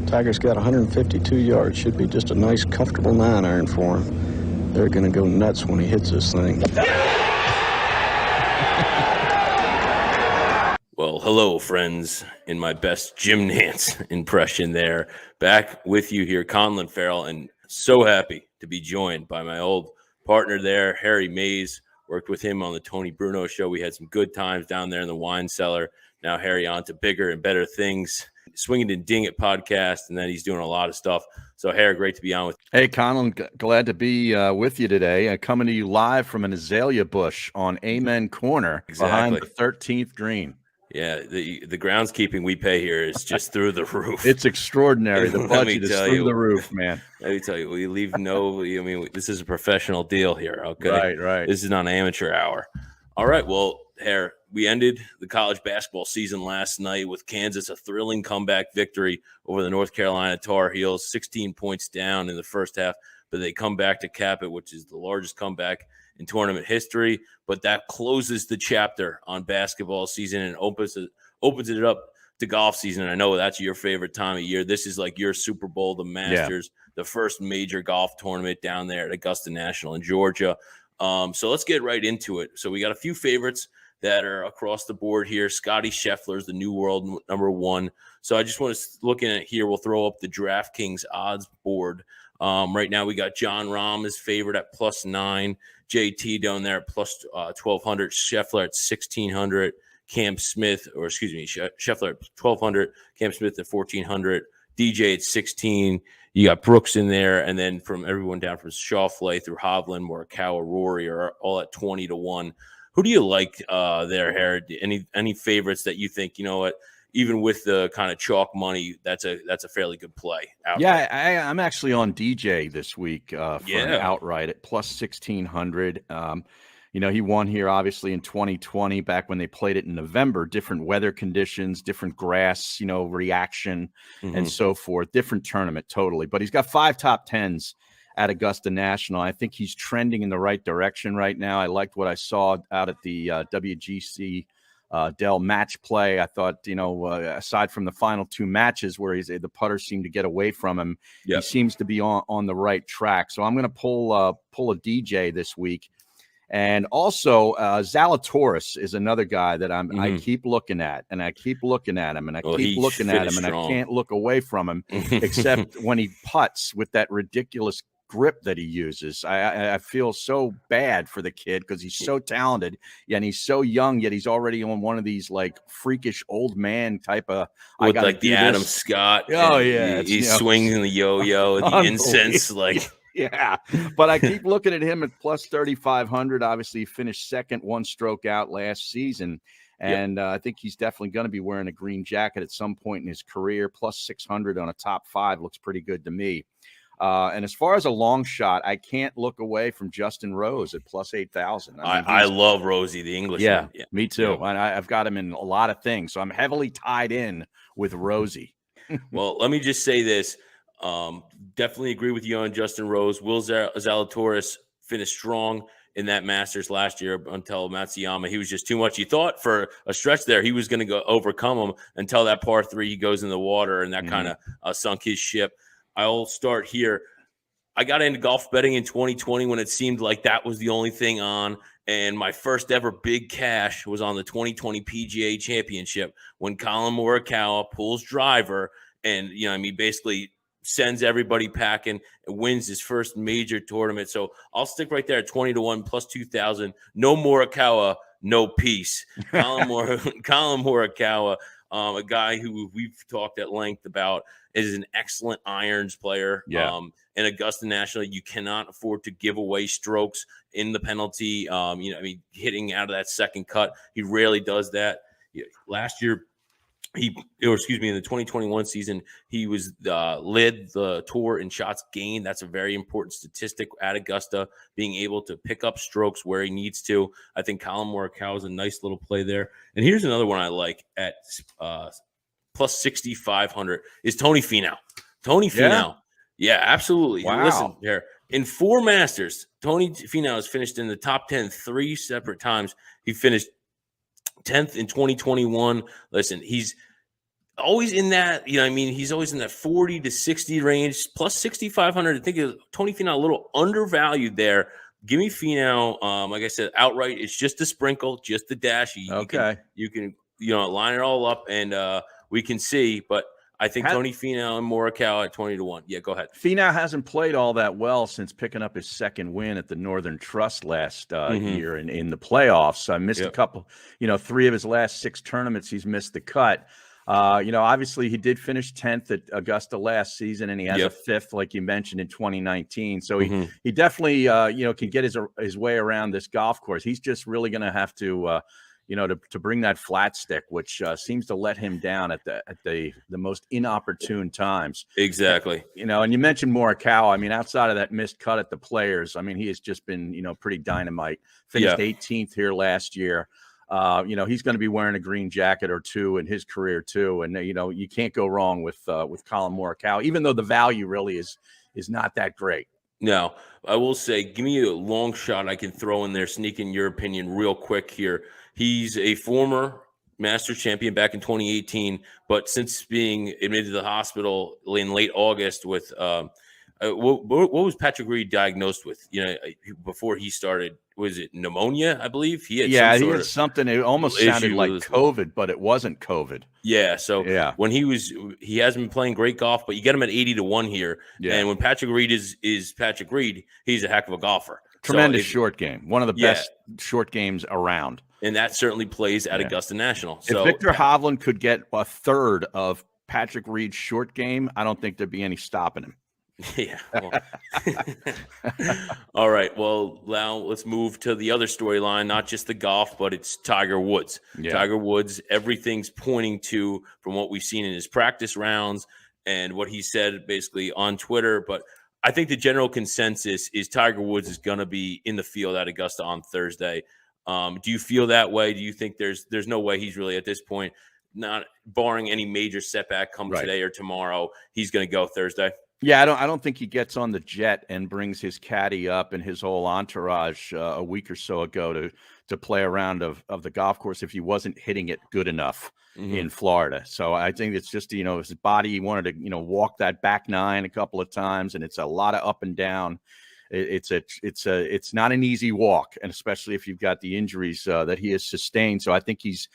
Tiger's got 152 yards. Should be just a nice, comfortable 9-iron for him. They're going to go nuts when he hits this thing. Well, hello, friends, in my best Jim Nance impression there. Back with you here, Conlon Farrell, and so happy to be joined by my old partner there, Harry Mays. Worked with him on the Tony Bruno show. We had some good times down there in the wine cellar. Now Harry on to bigger and better things. Swinging and Ding It podcast, and then he's doing a lot of stuff. So, Harry, great to be on with you. Hey, Conlon, glad to be with you today. Coming to you live from an azalea bush on Amen Corner behind the 13th green. Yeah, the groundskeeping we pay here is just through the roof. It's extraordinary. The budget is through the roof, man. Let me tell you, we leave this is a professional deal here, okay? Right. This is not an amateur hour. All right, well, Harry, we ended the college basketball season last night with Kansas, a thrilling comeback victory over the North Carolina Tar Heels, 16 points down in the first half, but they come back to cap it, which is the largest comeback in tournament history. But that closes the chapter on basketball season and opens it up to golf season. And I know that's your favorite time of year. This is like your Super Bowl, the Masters, the first major golf tournament down there at Augusta National in Georgia. So let's get right into it. So we got a few favorites that are across the board here. Scotty Scheffler's the new world number one. So I just want to look at it here. We'll throw up the DraftKings odds board. Right now we got John Rahm is favorite at +9. JT down there at plus 1,200. Scheffler at 1,600. Scheffler at 1,200. Cam Smith at 1,400. DJ at 16. You got Brooks in there, and then from everyone down from Schauffele through Hovland, Morikawa, Rory are all at 20-1. Who do you like there, Harry? Any favorites that you think, you know what, even with the kind of chalk money, that's a fairly good play. I'm actually on DJ this week for an outright at plus 1,600. He won here obviously in 2020 back when they played it in November, different weather conditions, different grass, reaction and so forth, different tournament totally. But he's got 5 top 10s at Augusta National. I think he's trending in the right direction right now. I liked what I saw out at the WGC Dell match play. I thought, aside from the final 2 matches where the putter seemed to get away from him, he seems to be on the right track. So I'm going to pull a DJ this week. And also Zalatoris is another guy that I keep looking at, and I keep looking at him, and I keep looking at him, and I can't look away from him except when he putts with that ridiculous grip that he uses. I feel so bad for the kid because he's so talented and he's so young, yet he's already on one of these like freakish old man type of with like the Adam Scott. Oh yeah, he swings in the yo-yo, the incense, like. Yeah, but I keep looking at him at plus 3,500. Obviously, he finished second, 1 stroke out last season. And I think he's definitely going to be wearing a green jacket at some point in his career. Plus 600 on a top 5 looks pretty good to me. And as far as a long shot, I can't look away from Justin Rose at plus 8,000. I love Rosie, the Englishman. Yeah, me too. And I've got him in a lot of things. So I'm heavily tied in with Rosie. Well, let me just say this. Definitely agree with you on Justin Rose. Will Zalatoris finished strong in that Masters last year until Matsuyama. He was just too much. You thought for a stretch there he was going to go overcome him until that par 3 he goes in the water, and that kind of sunk his ship. I'll start here. I got into golf betting in 2020 when it seemed like that was the only thing on, and my first ever big cash was on the 2020 PGA Championship when Colin Morikawa pulls driver and, basically sends everybody packing and wins his first major tournament. So I'll stick right there at 20-1 plus 2,000. No Morikawa, no peace. Colin Morikawa, a guy who we've talked at length about, is an excellent irons player. In Augusta National, you cannot afford to give away strokes in the penalty. Hitting out of that second cut, he rarely does that. Last year, in the 2021 season, he was led the tour in shots gained. That's a very important statistic at Augusta, being able to pick up strokes where he needs to. I think Colin Morikawa is a nice little play there. And here's another one I like at plus 6,500 is Tony Finau. Tony Finau. Yeah, absolutely. Wow. Listen here. In 4 Masters, Tony Finau has finished in the top 10 3 separate times. He finished 10th in 2021. Listen, he's always in that, I mean, he's always in that 40 to 60 range, plus 6,500. I think Tony Finau a little undervalued there. Give me Finau. Like I said, outright, it's just a sprinkle, just a dash. You can line it all up, and we can see. But I think Tony Finau and Morikawa at 20-1. Yeah, go ahead. Finau hasn't played all that well since picking up his second win at the Northern Trust last year in the playoffs. I missed a couple, 3 of his last 6 tournaments. He's missed the cut. Obviously he did finish 10th at Augusta last season, and he has a 5th, like you mentioned, in 2019. So he definitely, can get his way around this golf course. He's just really going to have to, to bring that flat stick, which seems to let him down at the most inopportune times. Exactly. And you mentioned Morikawa. I mean, outside of that missed cut at the Players, I mean, he has just been, pretty dynamite. Finished 18th here last year. He's going to be wearing a green jacket or 2 in his career too. And, you can't go wrong with Collin Morikawa, even though the value really is not that great. No, I will say, give me a long shot I can throw in there, sneak in your opinion real quick here. He's a former Masters champion back in 2018, but since being admitted to the hospital in late August with what was Patrick Reed diagnosed with? Before he started, was it pneumonia? I believe he had. He had something. It almost sounded like COVID, but it wasn't COVID. Yeah. So when he hasn't been playing great golf, but you get him at 80-1 here. Yeah. And when Patrick Reed is Patrick Reed, he's a heck of a golfer. Tremendous short game. One of the best short games around. And that certainly plays at Augusta National. So if Victor Hovland could get a third of Patrick Reed's short game, I don't think there'd be any stopping him. Yeah. Well. All right. Well, now let's move to the other storyline, not just the golf, but it's Tiger Woods. Yeah. Tiger Woods, everything's pointing to, from what we've seen in his practice rounds and what he said basically on Twitter. But I think the general consensus is Tiger Woods is going to be in the field at Augusta on Thursday. Do you feel that way? Do you think there's no way he's really at this point, not barring any major setback come today or tomorrow, he's going to go Thursday? Yeah, I don't think he gets on the jet and brings his caddy up and his whole entourage a week or so ago to play a round of the golf course if he wasn't hitting it good enough in Florida. So I think it's just, his body, he wanted to, walk that back 9 a couple of times, and it's a lot of up and down. It's not an easy walk, and especially if you've got the injuries that he has sustained. So I think he's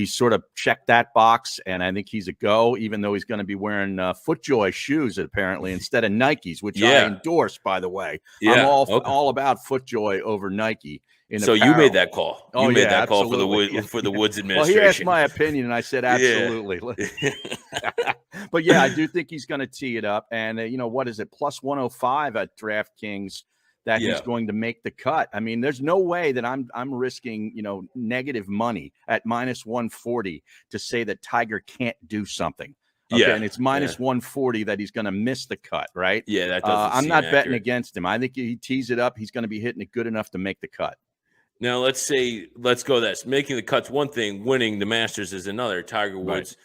sort of checked that box, and I think he's a go, even though he's going to be wearing FootJoy shoes apparently instead of Nikes, which I endorse, by the way. I'm all about FootJoy over Nike. So you made that call. You made that call for the Woods administration. Well, he asked my opinion, and I said absolutely. But yeah, I do think he's going to tee it up. And what is it? Plus 105 at DraftKings that he's going to make the cut. I mean, there's no way that I'm risking negative money at minus 140 to say that Tiger can't do something. Okay, and it's minus 140 that he's going to miss the cut, right? Yeah, that doesn't I'm not betting against him. I think he tees it up. He's going to be hitting it good enough to make the cut. Now, let's go this. Making the cut's one thing, winning the Masters is another. Tiger Woods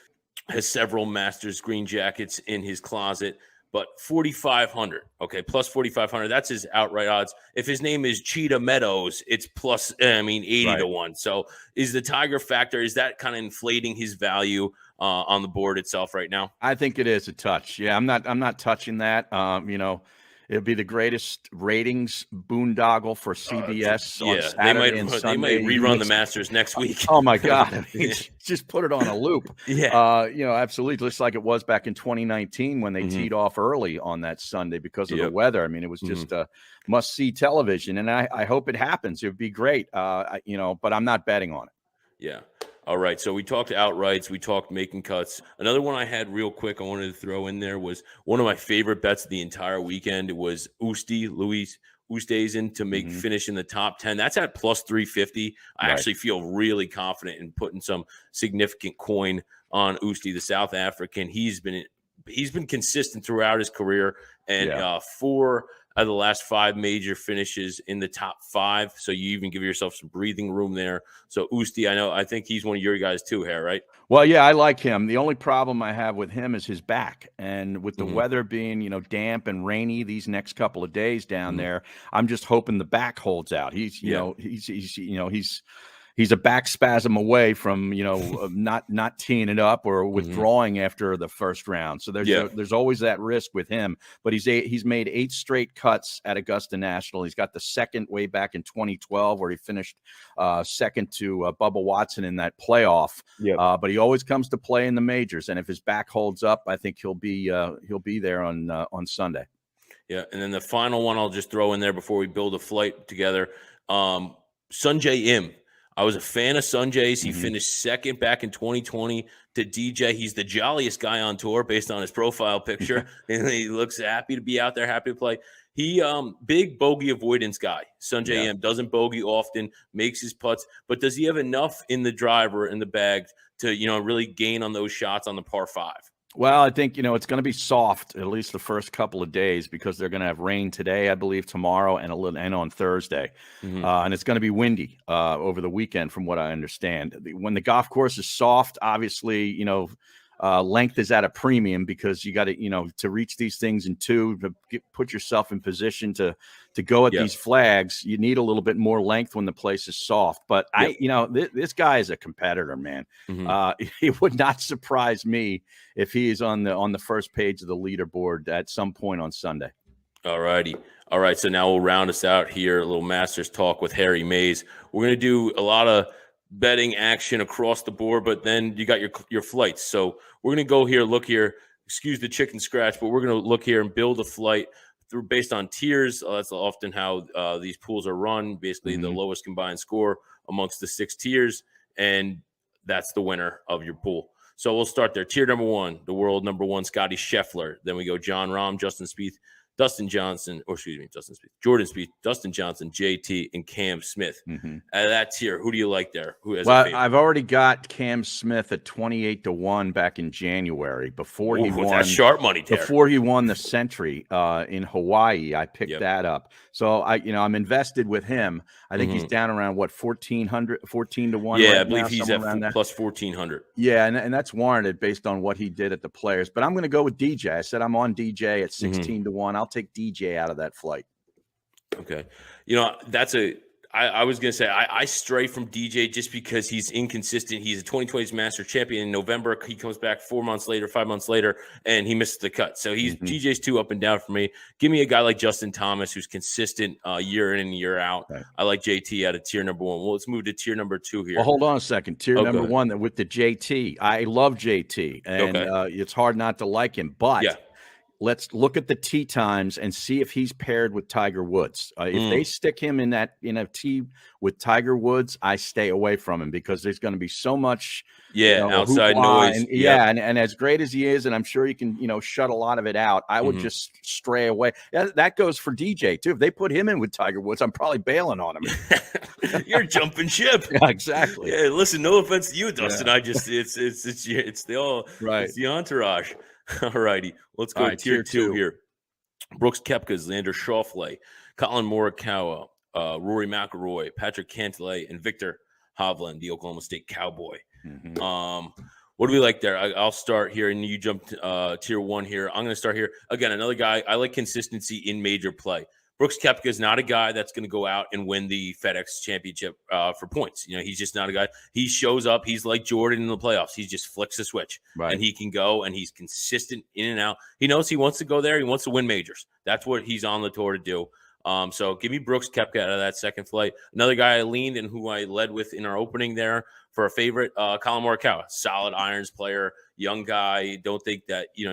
has several Masters green jackets in his closet, but 4,500, okay, plus 4,500, that's his outright odds. If his name is Cheetah Meadows, it's plus, 80-1. So is the Tiger factor, is that kind of inflating his value on the board itself right now? I think it is a touch. Yeah, I'm not touching that. It'll be the greatest ratings boondoggle for CBS on Saturday and Sunday. They might rerun the Masters next week. Oh, my God. Just put it on a loop. Absolutely. Just like it was back in 2019 when they teed off early on that Sunday because of the weather. I mean, it was just must-see television, and I hope it happens. It would be great, but I'm not betting on it. Yeah. All right, so we talked outrights, we talked making cuts. Another one I had real quick I wanted to throw in there was one of my favorite bets of the entire weekend. It was Luis Oosthuizen to make finish in the top 10. That's at plus 350. I actually feel really confident in putting some significant coin on Oosty, the South African. He's been consistent throughout his career, and 4 out of the last 5 major finishes in the top 5. So you even give yourself some breathing room there. So Oosty, I think he's one of your guys too, Hare, right? Well, yeah, I like him. The only problem I have with him is his back. And with the weather being, damp and rainy these next couple of days down there, I'm just hoping the back holds out. He's he's a back spasm away from, not teeing it up or withdrawing after the first round. So there's always that risk with him. But he's made 8 straight cuts at Augusta National. He's got the second way back in 2012 where he finished second to Bubba Watson in that playoff. But he always comes to play in the majors, and if his back holds up, I think he'll be there on Sunday. Yeah, and then the final one I'll just throw in there before we build a flight together. Sungjae Im. I was a fan of Sungjae's. He finished second back in 2020 to DJ. He's the jolliest guy on tour based on his profile picture, and he looks happy to be out there, happy to play. He big bogey avoidance guy. Sungjae Im doesn't bogey often, makes his putts, but does he have enough in the driver in the bag to really gain on those shots on the par 5? Well, I think, it's going to be soft at least the first couple of days because they're going to have rain today, I believe, tomorrow, and on Thursday. And it's going to be windy over the weekend, from what I understand. When the golf course is soft, obviously, length is at a premium because you got to reach these things in 2, to put yourself in position to go at these flags. You need a little bit more length when the place is soft. But this guy is a competitor, man. It would not surprise me if he is on the first page of the leaderboard at some point on Sunday. All righty. All right. So now we'll round us out here. A little Masters talk with Harry Mays. We're going to do a lot of betting action across the board, but then you got your flights. So we're going to go here, look here, excuse the chicken scratch, but we're going to look here and build a flight based on tiers. That's often how these pools are run. Basically, the lowest combined score amongst the 6 tiers, and that's the winner of your pool. So we'll start there. Tier number 1, the world number 1, Scotty Scheffler. Then we go John Rahm, Justin Spieth, Jordan Spieth, Dustin Johnson, JT, and Cam Smith. Out of that tier, who do you like there? Who has a favorite? I've already got Cam Smith at 28-1 back in January before he won. That's sharp money, Terry. Before he won the Century in Hawaii. I picked that up. So I'm invested with him. I think he's down around 14 to 1. Yeah, right I believe now, he's at plus 1,400. Yeah, and that's warranted based on what he did at the Players. But I'm going to go with DJ. I said I'm on DJ at 16 to 1. I'll take DJ out of that flight. Okay. I was going to say, I stray from DJ just because he's inconsistent. He's a 2020 Master champion in November. He comes back 4 months later, 5 months later, and he misses the cut. So DJ's too up and down for me. Give me a guy like Justin Thomas, who's consistent year in and year out. Right. I like JT out of tier number 1. Well, let's move to tier number 2 here. Well, hold on a second. Tier number 1 with the JT. I love JT, and it's hard not to like him, but let's look at the tee times and see if he's paired with Tiger Woods. If they stick him in a tee with Tiger Woods, I stay away from him because there's going to be so much outside noise. And as great as he is, and I'm sure he can shut a lot of it out, I would just stray away. That goes for DJ too. If they put him in with Tiger Woods, I'm probably bailing on him. You're jumping ship. Yeah, exactly. Yeah, listen, no offense to you, Dustin. I just it's the entourage. All righty. Let's go to tier 2 here. Brooks Koepka, Xander Schauffele, Colin Morikawa, Rory McIlroy, Patrick Cantlay, and Victor Hovland, the Oklahoma State Cowboy. What do we like there? I'll start here, and you jump tier 1 here. I'm going to start here. Again, another guy. I like consistency in major play. Brooks Koepka is not a guy that's going to go out and win the FedEx Championship for points. He's just not a guy. He shows up. He's like Jordan in the playoffs. He just flicks a switch, and he can go, and he's consistent in and out. He knows he wants to go there. He wants to win majors. That's what he's on the tour to do. So give me Brooks Koepka out of that second flight. Another guy I leaned and who I led with in our opening there for a favorite, Colin Morikawa, solid irons player, young guy. Don't think that, you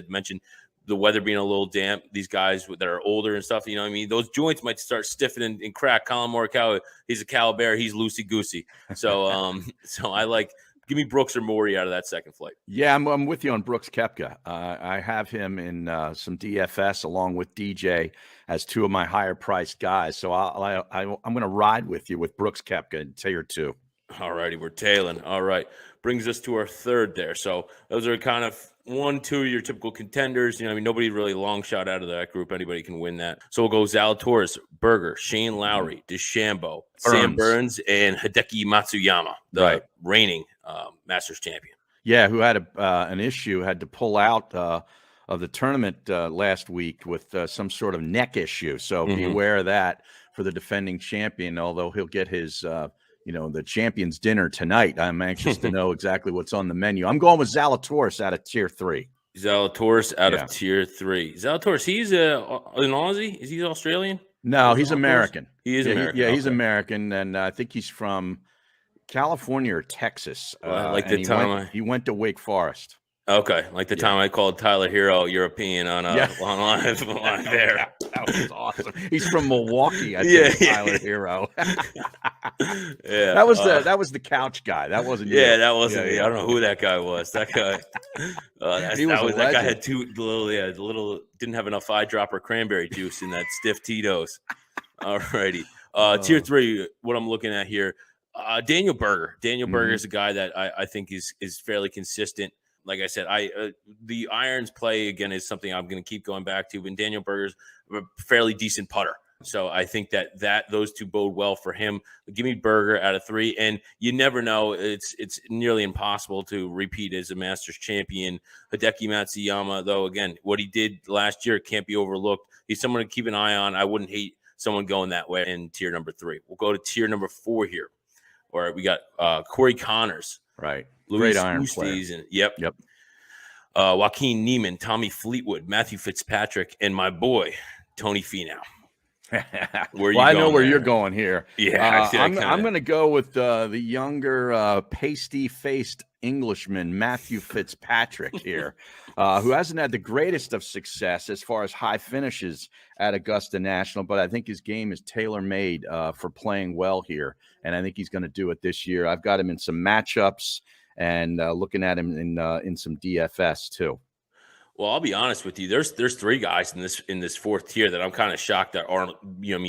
mentioned the weather being a little damp, these guys that are older and stuff, those joints might start stiffening and crack. Colin Morikawa, he's a Calabar, he's loosey-goosey. So so I like, give me Brooks or Morey out of that second flight. Yeah, I'm with you on Brooks Koepka. I have him in some DFS along with DJ as 2 of my higher priced guys. So I'm going to ride with you with Brooks Koepka in tier 2. All righty, we're tailing. All right, brings us to our third there. So those are kind of 1, 2 your typical contenders. Nobody really long shot out of that group. Anybody can win that. So we'll go Zalatoris, Berger, Shane Lowry, DeChambeau, Sam Burns, and Hideki Matsuyama, the reigning Masters champion. Yeah, who had an issue, had to pull out of the tournament last week with some sort of neck issue. So be aware of that for the defending champion, although he'll get his the champions dinner tonight. I'm anxious to know exactly what's on the menu. I'm going with Zalatoris out of tier 3. Zalatoris out of tier 3. Zalatoris, he's an Aussie? Is he Australian? No, he's American. He is American. He's American, and I think he's from California or Texas. Like the time he went to Wake Forest. Okay, like the time I called Tyler Hero European on online there. That was awesome. He's from Milwaukee, I think. Tyler Hero. That was the couch guy. That wasn't you. That wasn't me. I don't know who that guy was. That guy. That guy had little didn't have enough eyedropper cranberry juice in that stiff Tito's. All righty. Tier 3. What I'm looking at here, Daniel Berger. Daniel Berger is a guy that I think is fairly consistent. Like I said, the irons play again is something I'm going to keep going back to. And Daniel Berger's a fairly decent putter, so I think that those two bode well for him. Give me Berger out of 3, and you never know. It's nearly impossible to repeat as a Masters champion. Hideki Matsuyama, though, again, what he did last year can't be overlooked. He's someone to keep an eye on. I wouldn't hate someone going that way in tier number 3. We'll go to tier number 4 here. All right, we got Corey Connors. Right. Luis Great iron Oosties, player. Yep. Joaquin Neiman, Tommy Fleetwood, Matthew Fitzpatrick, and my boy Tony Finau. I know where you're going here. Yeah, I'm going to go with the younger, pasty-faced Englishman, Matthew Fitzpatrick here, who hasn't had the greatest of success as far as high finishes at Augusta National, but I think his game is tailor-made for playing well here, and I think he's going to do it this year. I've got him in some matchups and looking at him in some DFS too. Well, I'll be honest with you. There's 3 guys in this 4th tier that I'm kind of shocked that aren't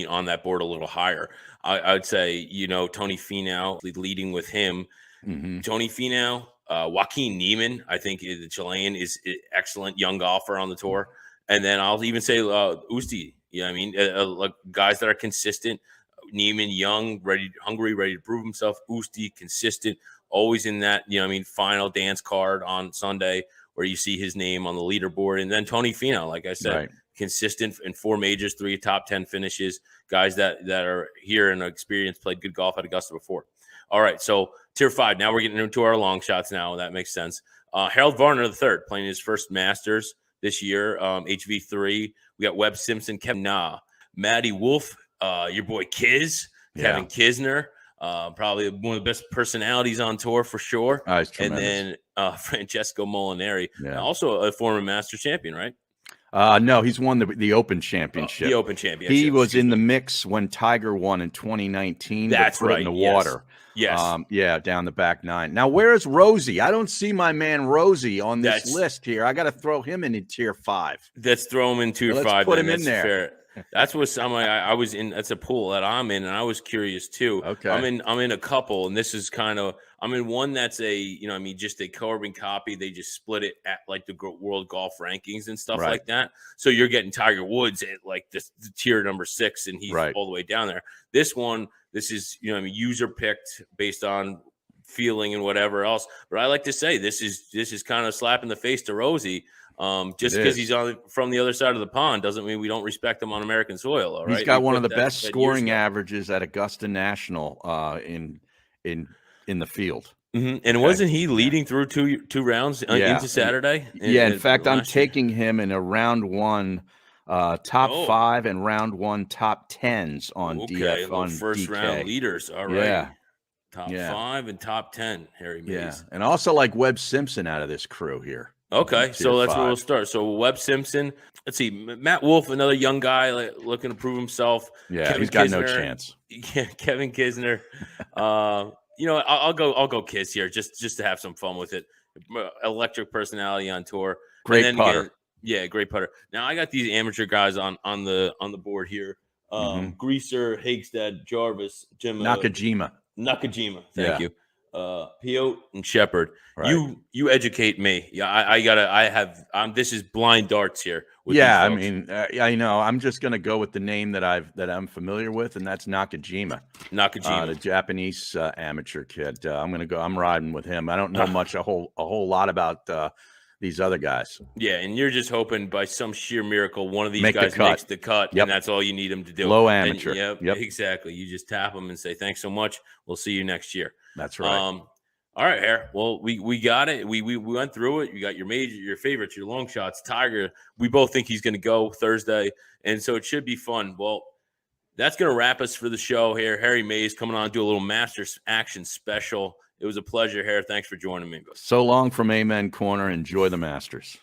on that board a little higher. I would say Tony Finau leading with him. Mm-hmm. Tony Finau, Joaquin Neiman. I think the Chilean is an excellent young golfer on the tour, and then I'll even say Usti. Like guys that are consistent. Neiman, young, hungry, ready to prove himself. Usti, consistent, always in that final dance card on Sunday, where you see his name on the leaderboard. And then Tony Finau, like I said, consistent in 4 majors, 3 top 10 finishes, guys that are here and experienced, played good golf at Augusta before. All right, so tier 5. Now we're getting into our long shots now. That makes sense. Harold Varner III playing his first Masters this year, HV3. We got Webb Simpson, Kevin Na, Matty Wolf, your boy Kevin Kisner. Probably one of the best personalities on tour for sure. And then Francesco Molinari, also a former Masters champion, right? No, he's won the Open Championship. The Open Championship. He was in the mix when Tiger won in 2019. That's right. In the water. Yes. Down the back 9. Now, where is Rosie? I don't see my man Rosie on this list here. I got to throw him in tier 5. Let's throw him in tier 5. Let's put him in there. Fair. That's what I was in. That's a pool that I'm in, and I was curious too. Okay, I'm in a couple, and this is I'm in one that's just a carbon copy. They just split it at like the World Golf Rankings and stuff like that. So you're getting Tiger Woods at like the tier number 6, and he's all the way down there. This is user picked based on feeling and whatever else. But I like to say this is kind of slap in the face to Rosie. Just because he's from the other side of the pond doesn't mean we don't respect him on American soil. All right, he's got one of the best scoring averages at Augusta National in the field. Mm-hmm. And wasn't he leading through two rounds into Saturday? In fact, I'm taking him in a round 1 top 5 and round 1 top 10s on DF on first DK. Round leaders. All right, top 5 and top 10. Harry Mays, and also like Webb Simpson out of this crew here. Okay, so that's where we'll start. So Webb Simpson, let's see, Matt Wolf, another young guy looking to prove himself. Yeah, Kevin he's got Kisner, no chance. Yeah, Kevin Kisner. I'll go Kiss here just to have some fun with it. Electric personality on tour. Great putter. Great putter. Now I got these amateur guys on the board here. Greaser, Hagstead, Jarvis, Jim Nakajima. Thank you. Piot and Shepard. Right. You educate me. Yeah, this is blind darts here. I mean, I know. I'm just going to go with the name that I'm familiar with, and that's Nakajima, the Japanese amateur kid. I'm riding with him. I don't know a whole lot about these other guys. Yeah, and you're just hoping by some sheer miracle one of these Make the guys cut. makes the cut, Yep. and that's all you need them to do. Low amateur. And, yep, exactly. You just tap them and say, thanks so much. We'll see you next year. That's right. All right, Hare. Well, we got it. We went through it. You got your favorites, your long shots. Tiger, we both think he's going to go Thursday, and so it should be fun. Well, that's going to wrap us for the show here. Harry Mays coming on to do a little Masters action special. It was a pleasure, Hare. Thanks for joining me. So long from Amen Corner. Enjoy the Masters.